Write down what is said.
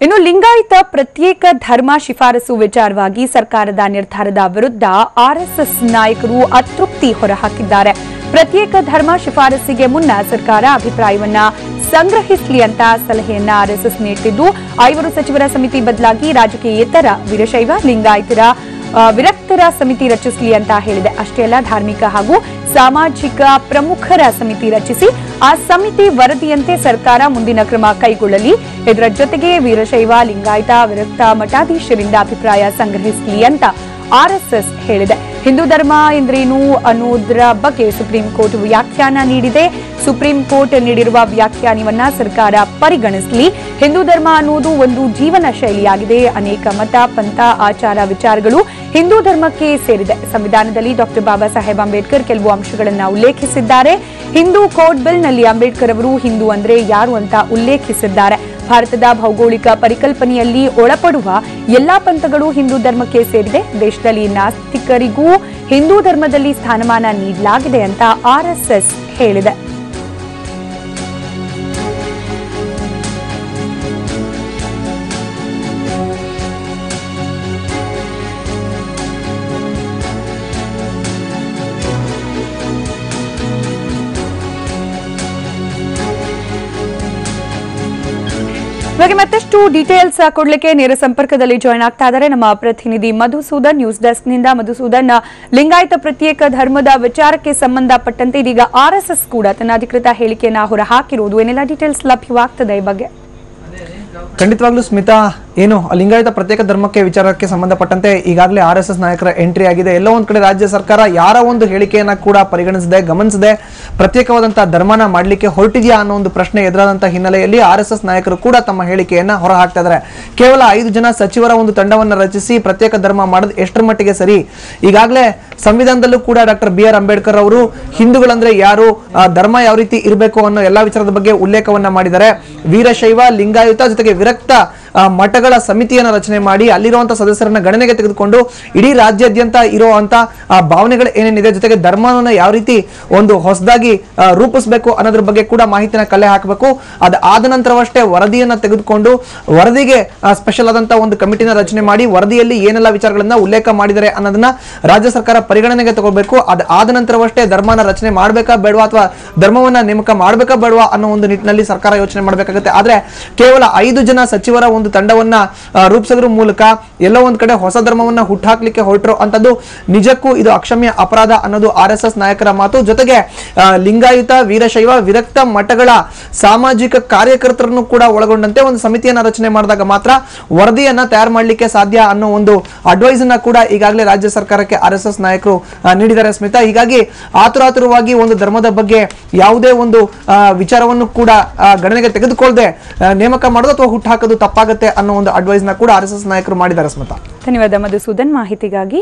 ಇನ್ನು ಲಿಂಗಾಯತ ಪ್ರತ್ಯೇಕ ಧರ್ಮ ಶಿಫಾರಸು ವಿಚಾರವಾಗಿ ಸರ್ಕಾರದ ನಿರ್ಧಾರದ ವಿರುದ್ಧ ಆರ್ಎಸ್ಎಸ್ ನಾಯಕರು ಅತೃಪ್ತಿ ಹೊರಹಾಕಿದ್ದಾರೆ. ಪ್ರತ್ಯೇಕ ಧರ್ಮ ಶಿಫಾರಸಿಗೆ ಮುನ್ನ ಸರ್ಕಾರ ಅಭಿಪ್ರಾಯವನ್ನ ಸಂಗ್ರಹಿಸಲಿ ಅಂತ ಸಲಹೆಯನ್ನ ಆರ್ಎಸ್ಎಸ್ ನೀಡಿದ್ದು, 5 ಸಚಿವರ ಸಮಿತಿ ಬದಲಾಗಿ ರಾಜಕೀಯೇತರ ವೀರಶೈವ ಲಿಂಗಾಯತರ ವಿರಕ್ತರ ಸಮಿತಿ ರಚಿಸಲಿ ಅಂತ ಹೇಳಿದೆ. ಅಷ್ಟೇ ಅಲ್ಲ, ಧಾರ್ಮಿಕ ಹಾಗೂ ಸಾಮಾಜಿಕ ಪ್ರಮುಖರ ಸಮಿತಿ ರಚಿಸಿ ಆ ಸಮಿತಿ ವರದಿಯಂತೆ ಸರ್ಕಾರ ಮುಂದಿನ ಕ್ರಮ ಕೈಗೊಳ್ಳಲಿ. ಇದರ ಜೊತೆಗೆ ವೀರಶೈವ ಲಿಂಗಾಯತ ವಿರಕ್ತ ಮಠಾಧೀಶರಿಂದ ಅಭಿಪ್ರಾಯ ಸಂಗ್ರಹಿಸಲಿ ಅಂತ ಆರ್ಎಸ್ಎಸ್ ಹೇಳಿದೆ. ಹಿಂದೂ ಧರ್ಮ ಎಂದ್ರೇನು ಅನ್ನೋದರ ಬಗ್ಗೆ ಸುಪ್ರೀಂ ಕೋರ್ಟ್ ವ್ಯಾಖ್ಯಾನ ನೀಡಿದೆ. ಸುಪ್ರೀಂ ಕೋರ್ಟ್ ನೀಡಿರುವ ವ್ಯಾಖ್ಯಾನವನ್ನ ಸರ್ಕಾರ ಪರಿಗಣಿಸಲಿ. ಹಿಂದೂ ಧರ್ಮ ಅನ್ನೋದು ಒಂದು ಜೀವನ ಶೈಲಿಯಾಗಿದೆ. ಅನೇಕ ಮತ, ಪಂಥ, ಆಚಾರ, ವಿಚಾರಗಳು ಹಿಂದೂ ಧರ್ಮಕ್ಕೆ ಸೇರಿದೆ. ಸಂವಿಧಾನದಲ್ಲಿ ಡಾಕ್ಟರ್ ಬಾಬಾ ಸಾಹೇಬ್ ಅಂಬೇಡ್ಕರ್ ಕೆಲವು ಅಂಶಗಳನ್ನು ಉಲ್ಲೇಖಿಸಿದ್ದಾರೆ. ಹಿಂದೂ ಕೋಡ್ ಬಿಲ್ನಲ್ಲಿ ಅಂಬೇಡ್ಕರ್ ಅವರು ಹಿಂದೂ ಅಂದ್ರೆ ಯಾರು ಅಂತ ಉಲ್ಲೇಖಿಸಿದ್ದಾರೆ. ಭಾರತದ ಭೌಗೋಳಿಕ ಪರಿಕಲ್ಪನೆಯಲ್ಲಿ ಒಳಪಡುವ ಎಲ್ಲಾ ಪಂಥಗಳು ಹಿಂದೂ ಧರ್ಮಕ್ಕೆ ಸೇರಿದೆ. ದೇಶದಲ್ಲಿ ನಾಸ್ತಿಕರಿಗೂ ಹಿಂದೂ ಧರ್ಮದಲ್ಲಿ ಸ್ಥಾನಮಾನ ನೀಡಲಾಗಿದೆ ಅಂತ ಆರ್ಎಸ್ಎಸ್ ಹೇಳಿದೆ. ಇವಾಗ ಮತ್ತಷ್ಟು ಡೀಟೇಲ್ಸ್ ಕೊಡ್ಲಿಕ್ಕೆ ನೇರ ಸಂಪರ್ಕದಲ್ಲಿ ಜಾಯ್ನ್ ಆಗ್ತಾ ಇದ್ದಾರೆ ನಮ್ಮ ಪ್ರತಿನಿಧಿ ಮಧುಸೂದನ್. ನ್ಯೂಸ್ ಡೆಸ್ಕ್ ನಿಂದ ಮಧುಸೂದನ್, ಲಿಂಗಾಯತ ಪ್ರತ್ಯೇಕ ಧರ್ಮದ ವಿಚಾರಕ್ಕೆ ಸಂಬಂಧಪಟ್ಟಂತೆ ಇದೀಗ ಆರ್ಎಸ್ಎಸ್ ಕೂಡ ತನ್ನ ಅಧಿಕೃತ ಹೇಳಿಕೆಯನ್ನ ಹೊರಹಾಕಿರುವುದು, ಏನೆಲ್ಲ ಡೀಟೇಲ್ಸ್ ಲಭ್ಯವಾಗ್ತದೆ ಈ ಬಗ್ಗೆ? ಖಂಡಿತವಾಗ್ಲೂ ಸ್ಮಿತಾ, ಏನು ಲಿಂಗಾಯತ ಪ್ರತ್ಯೇಕ ಧರ್ಮಕ್ಕೆ ವಿಚಾರಕ್ಕೆ ಸಂಬಂಧಪಟ್ಟಂತೆ ಈಗಾಗಲೇ ಆರ್ಎಸ್ಎಸ್ ನಾಯಕರ ಎಂಟ್ರಿ ಆಗಿದೆ. ಎಲ್ಲೋ ಒಂದ್ ಕಡೆ ರಾಜ್ಯ ಸರ್ಕಾರ ಯಾರ ಒಂದು ಹೇಳಿಕೆಯನ್ನ ಕೂಡ ಪರಿಗಣಿಸದೆ ಗಮನಿಸದೆ ಪ್ರತ್ಯೇಕವಾದಂತಹ ಧರ್ಮನ ಮಾಡಲಿಕ್ಕೆ ಹೊರಟಿದೆಯಾ ಅನ್ನೋ ಒಂದು ಪ್ರಶ್ನೆ ಎದುರಾದಂತಹ ಹಿನ್ನೆಲೆಯಲ್ಲಿ ಆರ್ಎಸ್ಎಸ್ ನಾಯಕರು ಕೂಡ ತಮ್ಮ ಹೇಳಿಕೆಯನ್ನ ಹೊರ ಹಾಕ್ತಾ ಇದ್ದಾರೆ. ಕೇವಲ 5 ಜನ ಸಚಿವರ ಒಂದು ತಂಡವನ್ನ ರಚಿಸಿ ಪ್ರತ್ಯೇಕ ಧರ್ಮ ಮಾಡೋದು ಎಷ್ಟರ ಮಟ್ಟಿಗೆ ಸರಿ? ಈಗಾಗಲೇ ಸಂವಿಧಾನದಲ್ಲೂ ಕೂಡ ಡಾಕ್ಟರ್ BR ಅಂಬೇಡ್ಕರ್ ಅವರು ಹಿಂದೂಗಳಂದ್ರೆ ಯಾರು, ಧರ್ಮ ಯಾವ ರೀತಿ ಇರಬೇಕು ಅನ್ನೋ ಎಲ್ಲಾ ವಿಚಾರದ ಬಗ್ಗೆ ಉಲ್ಲೇಖವನ್ನ ಮಾಡಿದ್ದಾರೆ. ವೀರಶೈವ ಲಿಂಗಾಯತ ಜೊತೆಗೆ ವಿರಕ್ತ ಮಠಗಳ ಸಮಿತಿಯನ್ನು ರಚನೆ ಮಾಡಿ ಅಲ್ಲಿರುವಂತಹ ಸದಸ್ಯರನ್ನ ಗಣನೆಗೆ ತೆಗೆದುಕೊಂಡು ಇಡೀ ರಾಜ್ಯಾದ್ಯಂತ ಇರುವಂತ ಭಾವನೆಗಳು ಏನೇನಿದೆ, ಜೊತೆಗೆ ಧರ್ಮವನ್ನ ಯಾವ ರೀತಿ ಒಂದು ಹೊಸದಾಗಿ ರೂಪಿಸಬೇಕು ಅನ್ನೋದ್ರ ಬಗ್ಗೆ ಕೂಡ ಮಾಹಿತಿನ ಕಲೆ ಹಾಕಬೇಕು. ಆದ ನಂತರವಷ್ಟೇ ವರದಿಯನ್ನ ತೆಗೆದುಕೊಂಡು ವರದಿಗೆ ಸ್ಪೆಷಲ್ ಆದಂತಹ ಒಂದು ಕಮಿಟಿನ ರಚನೆ ಮಾಡಿ ವರದಿಯಲ್ಲಿ ಏನೆಲ್ಲ ವಿಚಾರಗಳನ್ನ ಉಲ್ಲೇಖ ಮಾಡಿದರೆ ಅನ್ನೋದನ್ನ ರಾಜ್ಯ ಸರ್ಕಾರ ಪರಿಗಣನೆಗೆ ತಗೋಬೇಕು. ಆದ ನಂತರವಷ್ಟೇ ಧರ್ಮನ ರಚನೆ ಮಾಡ್ಬೇಕಾ ಬೇಡವಾ ಅಥವಾ ಧರ್ಮವನ್ನ ನೇಮಕ ಮಾಡ್ಬೇಕಾ ಬೇಡವಾ ಅನ್ನೋ ಒಂದು ನಿಟ್ಟಿನಲ್ಲಿ ಸರ್ಕಾರ ಯೋಚನೆ ಮಾಡಬೇಕಾಗುತ್ತೆ. ಆದ್ರೆ ಕೇವಲ 5 ಜನ ಸಚಿವರ ಒಂದು ತಂಡವನ್ನ ರೂಪಿಸೋದ್ರ ಮೂಲಕ ಎಲ್ಲೋ ಒಂದ್ ಕಡೆ ಹೊಸ ಧರ್ಮವನ್ನ ಹುಟ್ಟಾಕ್ಲಿಕ್ಕೆ ಹೊರಟರು ಅಂತದ್ದು ನಿಜಕ್ಕೂ ಇದು ಅಕ್ಷಮ್ಯ ಅಪರಾಧ ಅನ್ನೋದು ಆರ್ಎಸ್ಎಸ್ ನಾಯಕರ ಮಾತು. ಜೊತೆಗೆ ಲಿಂಗಾಯತ ವೀರಶೈವ ವಿರಕ್ತ ಮಠಗಳ ಸಾಮಾಜಿಕ ಕಾರ್ಯಕರ್ತರನ್ನು ಕೂಡ ಒಳಗೊಂಡಂತೆ ಒಂದು ಸಮಿತಿಯನ್ನ ರಚನೆ ಮಾಡಿದಾಗ ಮಾತ್ರ ವರದಿಯನ್ನ ತಯಾರು ಮಾಡಲಿಕ್ಕೆ ಸಾಧ್ಯ ಅನ್ನೋ ಒಂದು ಅಡ್ವೈಸ್ ಅನ್ನ ಕೂಡ ಈಗಾಗಲೇ ರಾಜ್ಯ ಸರ್ಕಾರಕ್ಕೆ ಆರ್ಎಸ್ಎಸ್ ನಾಯಕರು ನೀಡಿದ್ದಾರೆ ಸ್ಮಿತಾ. ಹೀಗಾಗಿ ಆತುರಾತುರವಾಗಿ ಒಂದು ಧರ್ಮದ ಬಗ್ಗೆ ಯಾವುದೇ ಒಂದು ವಿಚಾರವನ್ನು ಕೂಡ ಗಣನೆಗೆ ತೆಗೆದುಕೊಳ್ಳದೆ ನೇಮಕ ಮಾಡೋದು ಅಥವಾ ಹುಟ್ಟಾಕೋದು ತಪ್ಪಾಗುತ್ತೆ ಅನ್ನೋ ಒಂದು ಅಡ್ವೈಸ್ ನ ಕೂಡ ಆರ್ಎಸ್ಎಸ್ ನಾಯಕರು ಮಾಡಿದ್ದಾರೆ ಸ್ಮಿತಾ. ಧನ್ಯವಾದ ಮಧುಸೂದನ್ ಮಾಹಿತಿಗಾಗಿ.